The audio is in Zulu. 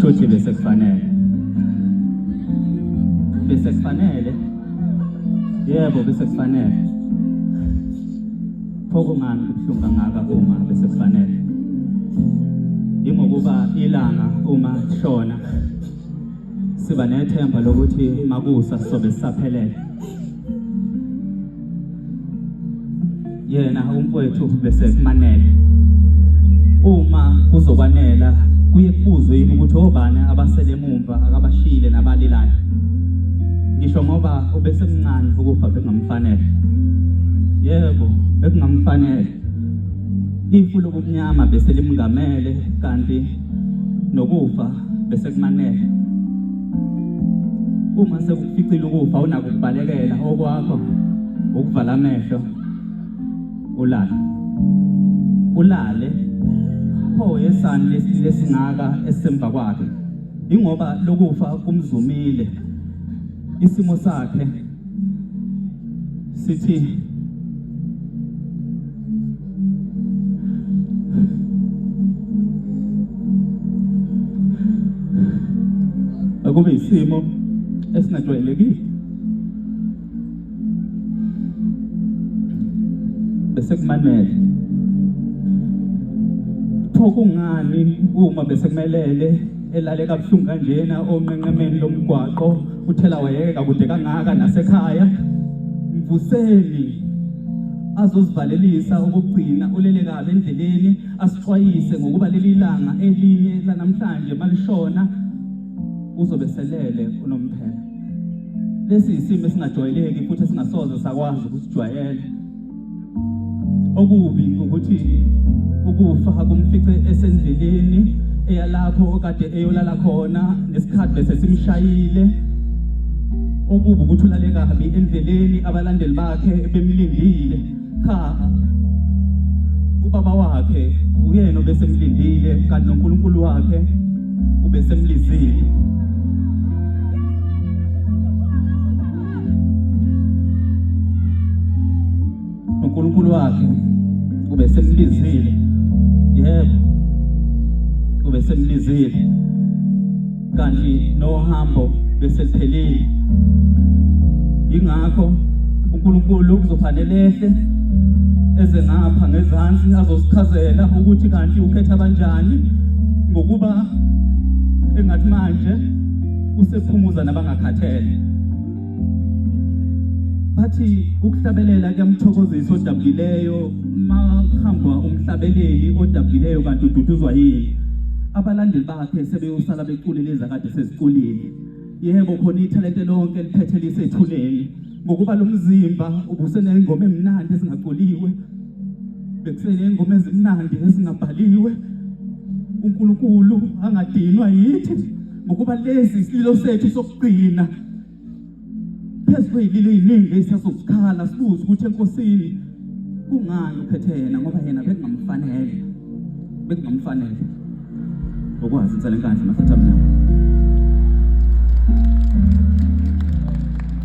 shothi bese kufanele yebo bese kufanele phoko ngani kubuhlungu kangaka uma bese kufanele ingokuba ilanga uma shona siba nethemba lokuthi makusa sobe sisaphelele yena umfowethu bese kumanele uma kuzokwanela kuye kubuzwe yini ukuthi obani abasele emumva akabashile nabalilayo ngisho ngoba ubese mncane ukufa bekungamfanele yebo bekungamfanele ifu lobumnyama bese limngamele kanti nokufa bese kumanele uma sekuficile ukufa unako ukubalekela okwakho ukuvala amehlo ulale pho yesani lesingaka esemva kwakhe ingoba lokufa kumzumile isimo sakhe sithi akube isimo esingajwayelekile bese kumanele kungani uma bese kumelele elale kabuhlungu kanjena omenqemeni lomgwaqo uthela wayeka kude kangaka nasekhaya mvuseni azozivalelisa ukugcina ulele kabe endleleni asixwayise ngokuba leli langa elinye lanamhlanje malishona uzobe selele unomphela lesi isimo esingajwayeleki futhi esingasoze sakwazi ukusijwayela okubi ukuthi ukufa kumfice esendleleni eyalapho okade eyolala khona nesikhathi bese simshayile okubi ukuthi ulale kabi endleleni abalandeli bakhe bemlindile cha ubaba wakhe uyena obese emlindile kanti noNkulunkulu wakhe ubese emlizile uNkulunkulu wakhe ubese emlizile yebo ubese emlizile kanti nohambo bese liphelile ingakho uNkulunkulu kuzofanele ehle eze ngapha ngezansi azosichazela ukuthi kanti ukhetha kanjani ngokuba engathi manje usephumuza nabangakhathele bathi ukuhlabelela kuyamthokozisa odabukileyo mahamba umhlabeleli odabukileyo kanti ududuzwa yini abalandeli bakhe sebeyosala beculeleza kade seziculile yebo khona ithalente lonke liphethe lisethuleni ngokuba lo mzimba ubusene ingoma emnandi ezingaculiwe bekusene ingoma ezimnandi ezingabhaliwe uNkulunkulu angadinwa yithi ngokuba lezi isililo sethu sokugcina phezulu iningi esizosikhala sibuza ukuthi enkosini kungani ukhethe yena ngoba yena bekungamfanele ukwazi insala enkandla mafetha mina